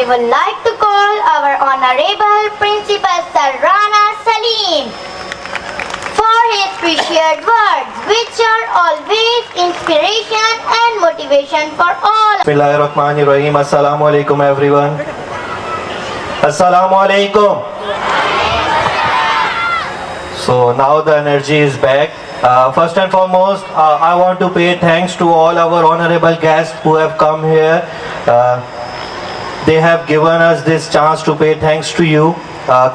would like to call our Honorable Principal Sir Rana Salim for his precious words, which are always inspiration and motivation for all. Bismillahirrahmanirrahim. Assalamu alaikum everyone. Assalamu alaikum. So now the energy is back. First and foremost, I want to pay thanks to all our honorable guests who have come here. They have given us this chance to pay thanks to you.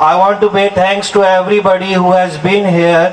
I want to pay thanks to everybody who has been here.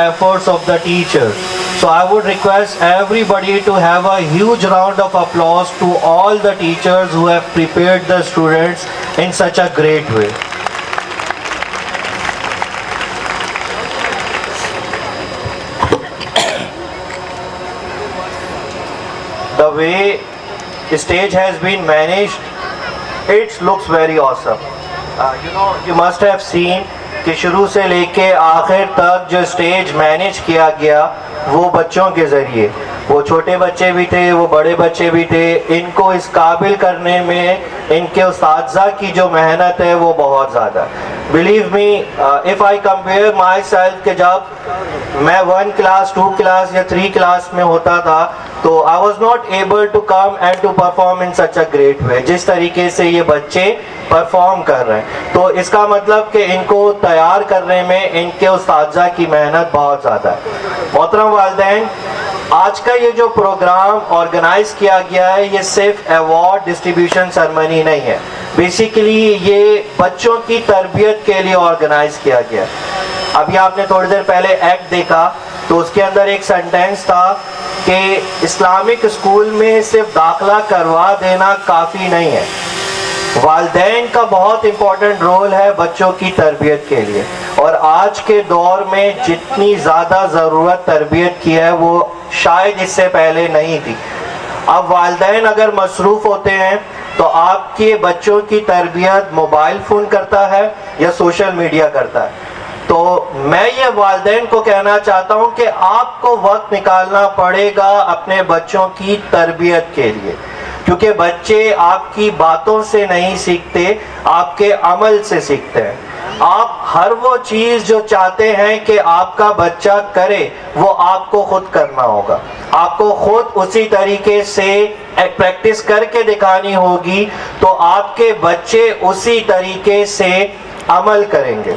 efforts of the teachers. So I would request everybody to have a huge round of applause to all the teachers who have prepared the students in such a great way. The way the stage has been managed, it looks very awesome. You must have seen کہ شروع سے لے کے آخر تک جو stage manage کیا گیا وہ بچوں کے ذریعے. وہ چھوٹے بچے بھی تھے, وہ بڑے بچے بھی تھے. ان کو اس قابل کرنے میں ان کے اساتذہ کی جو محنت ہے وہ بہت زیادہ. Believe me, if I compare my self, کہ جب میں 1 کلاس 2 کلاس یا 3 کلاس میں ہوتا تھا تو I was not able to come and to perform in such a great way. جس طریقے سے یہ بچے پرفارم کر رہے ہیں, تو اس کا مطلب کہ ان کو تیار کرنے میں ان کے اساتذہ کی محنت بہت زیادہ ہے. محترم والدین, آج کا یہ جو پروگرام آرگنائز کیا گیا ہے, یہ صرف ایوارڈ ڈسٹریبیوشن سرمنی نہیں ہے. بیسیکلی یہ بچوں کی تربیت کے لیے آرگنائز کیا گیا. ابھی آپ نے تھوڑی دیر پہلے ایکٹ دیکھا تو اس کے اندر ایک سینٹینس تھا کہ اسلامک اسکول میں صرف داخلہ کروا دینا کافی نہیں ہے, والدین کا بہت امپورٹنٹ رول ہے بچوں کی تربیت کے لیے. اور آج کے دور میں جتنی زیادہ ضرورت تربیت کی ہے وہ شاید اس سے پہلے نہیں تھی. اب والدین اگر مصروف ہوتے ہیں تو آپ کے بچوں کی تربیت موبائل فون کرتا ہے یا سوشل میڈیا کرتا ہے. تو میں یہ والدین کو کہنا چاہتا ہوں کہ آپ کو وقت نکالنا پڑے گا اپنے بچوں کی تربیت کے لیے, کیونکہ بچے آپ کی باتوں سے نہیں سیکھتے, آپ کے عمل سے سیکھتے ہیں. آپ ہر وہ چیز جو چاہتے ہیں کہ آپ کا بچہ کرے وہ آپ کو خود کرنا ہوگا. آپ کو خود اسی طریقے سے پریکٹس کر کے دکھانی ہوگی, تو آپ کے بچے اسی طریقے سے عمل کریں گے.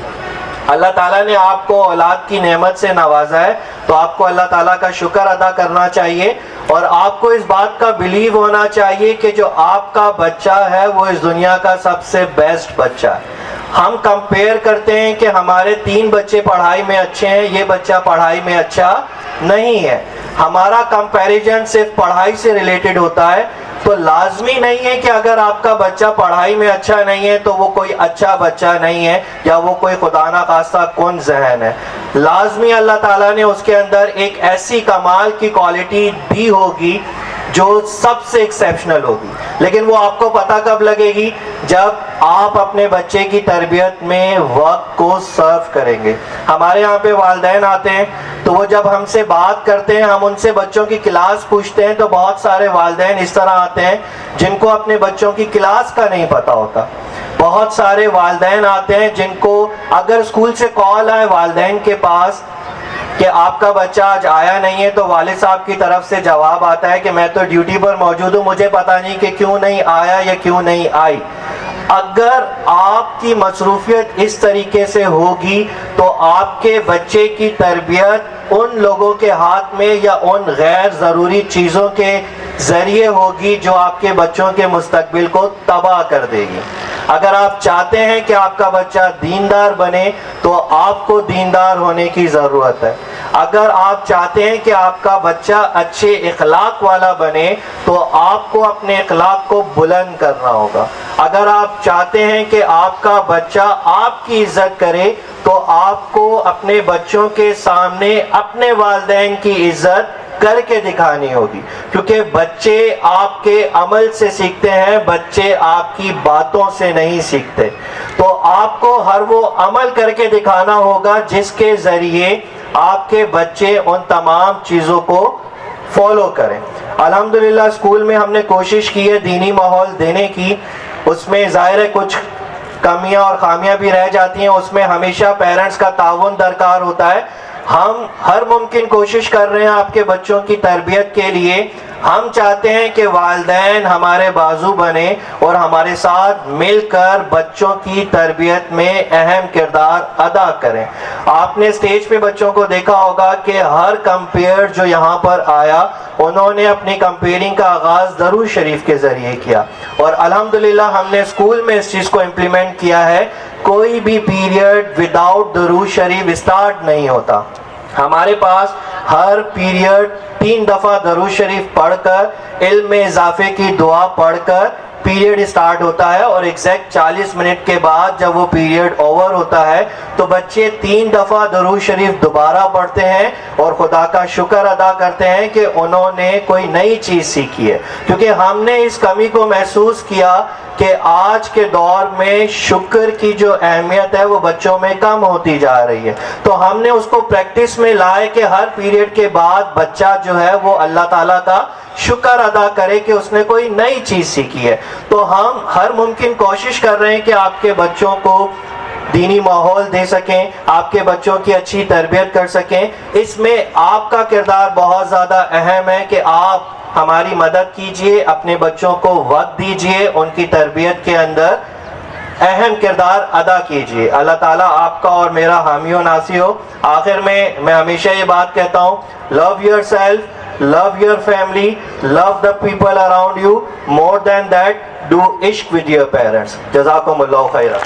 اللہ تعالیٰ نے آپ کو اولاد کی نعمت سے نوازا ہے, تو آپ کو اللہ تعالیٰ کا شکر ادا کرنا چاہیے, اور آپ کو اس بات کا بلیو ہونا چاہیے کہ جو آپ کا بچہ ہے وہ اس دنیا کا سب سے بیسٹ بچہ ہے. ہم کمپیئر کرتے ہیں کہ ہمارے 3 بچے پڑھائی میں اچھے ہیں, یہ بچہ پڑھائی میں اچھا نہیں ہے. ہمارا کمپیریزن صرف پڑھائی سے ریلیٹڈ ہوتا ہے. تو لازمی نہیں ہے کہ اگر آپ کا بچہ پڑھائی میں اچھا نہیں ہے تو وہ کوئی اچھا بچہ نہیں ہے, یا وہ کوئی خدا نہ خواستہ کن ذہن ہے. لازمی اللہ تعالیٰ نے اس کے اندر ایک ایسی کمال کی کوالٹی دی ہوگی جو سب سے ایکسیپشنل ہوگی. لیکن وہ آپ کو پتہ کب لگے گی؟ جب آپ اپنے بچے کی تربیت میں وقت کو سرو کریں گے. ہمارے یہاں پہ والدین آتے ہیں تو وہ جب ہم سے بات کرتے ہیں, ہم ان سے بچوں کی کلاس پوچھتے ہیں, تو بہت سارے والدین اس طرح آتے ہیں جن کو اپنے بچوں کی کلاس کا نہیں پتہ ہوتا. بہت سارے والدین آتے ہیں جن کو اگر اسکول سے کال آئے والدین کے پاس کہ آپ کا بچہ آج آیا نہیں ہے, تو والد صاحب کی طرف سے جواب آتا ہے کہ میں تو ڈیوٹی پر موجود ہوں, مجھے پتہ نہیں کہ کیوں نہیں آیا یا کیوں نہیں آئی. اگر آپ کی مصروفیت اس طریقے سے ہوگی تو آپ کے بچے کی تربیت ان لوگوں کے ہاتھ میں یا ان غیر ضروری چیزوں کے ذریعے ہوگی جو آپ کے بچوں کے مستقبل کو تباہ کر دے گی. اگر آپ چاہتے ہیں کہ آپ کا بچہ دیندار بنے تو آپ کو دیندار ہونے کی ضرورت ہے. اگر آپ چاہتے ہیں کہ آپ کا بچہ اچھے اخلاق والا بنے تو آپ کو اپنے اخلاق کو بلند کرنا ہوگا. اگر آپ چاہتے ہیں کہ آپ کا بچہ آپ کی عزت کرے تو آپ کو اپنے بچوں کے سامنے اپنے والدین کی عزت کر کے دکھانی ہوگی, کیونکہ بچے آپ کے عمل سے سیکھتے ہیں, بچے آپ کی باتوں سے نہیں سیکھتے. تو آپ کو ہر وہ عمل کر کے دکھانا ہوگا جس کے ذریعے آپ کے بچے ان تمام چیزوں کو فالو کریں. الحمدللہ اسکول میں ہم نے کوشش کی ہے دینی ماحول دینے کی. اس میں ظاہر ہے کچھ کمیاں اور خامیاں بھی رہ جاتی ہیں, اس میں ہمیشہ پیرنٹس کا تعاون درکار ہوتا ہے. ہم ہر ممکن کوشش کر رہے ہیں آپ کے بچوں کی تربیت کے لیے. ہم چاہتے ہیں کہ والدین ہمارے بازو بنے اور ہمارے ساتھ مل کر بچوں کی تربیت میں اہم کردار ادا کریں. آپ نے اسٹیج پہ بچوں کو دیکھا ہوگا کہ ہر کمپیئر جو یہاں پر آیا انہوں نے اپنی کمپیئرنگ کا آغاز درود شریف کے ذریعے کیا, اور الحمدللہ ہم نے اسکول میں اس چیز کو امپلیمنٹ کیا ہے. کوئی بھی پیریڈ وداؤٹ درود شریف اسٹارٹ نہیں ہوتا. ہمارے پاس ہر پیریڈ 3 دفعہ درود شریف پڑھ کر علم میں اضافے کی دعا پڑھ کر پیریڈ اسٹارٹ ہوتا ہے, اور ایگزیکٹ 40 منٹ کے بعد جب وہ پیریڈ اوور ہوتا ہے تو بچے 3 دفعہ درود شریف دوبارہ پڑھتے ہیں اور خدا کا شکر ادا کرتے ہیں کہ انہوں نے کوئی نئی چیز سیکھی ہے. کیونکہ ہم نے اس کمی کو محسوس کیا کہ آج کے دور میں شکر کی جو اہمیت ہے وہ بچوں میں کم ہوتی جا رہی ہے. تو ہم نے اس کو پریکٹس میں لائے کہ ہر پیریڈ کے بعد بچہ جو ہے وہ اللہ تعالیٰ کا شکر ادا کرے کہ اس نے کوئی نئی چیز سیکھی ہے. تو ہم ہر ممکن کوشش کر رہے ہیں کہ آپ کے بچوں کو دینی ماحول دے سکیں, آپ کے بچوں کی اچھی تربیت کر سکیں. اس میں آپ کا کردار بہت زیادہ اہم ہے کہ آپ ہماری مدد کیجئے, اپنے بچوں کو وقت دیجئے, ان کی تربیت کے اندر اہم کردار ادا کیجئے. اللہ تعالیٰ آپ کا اور میرا حامی و ناصر ہو. آخر میں ہمیشہ یہ بات کہتا ہوں, love yourself, love your family, love the people around you. More than that, do ishq with your parents. جزاکم اللہ خیرہ.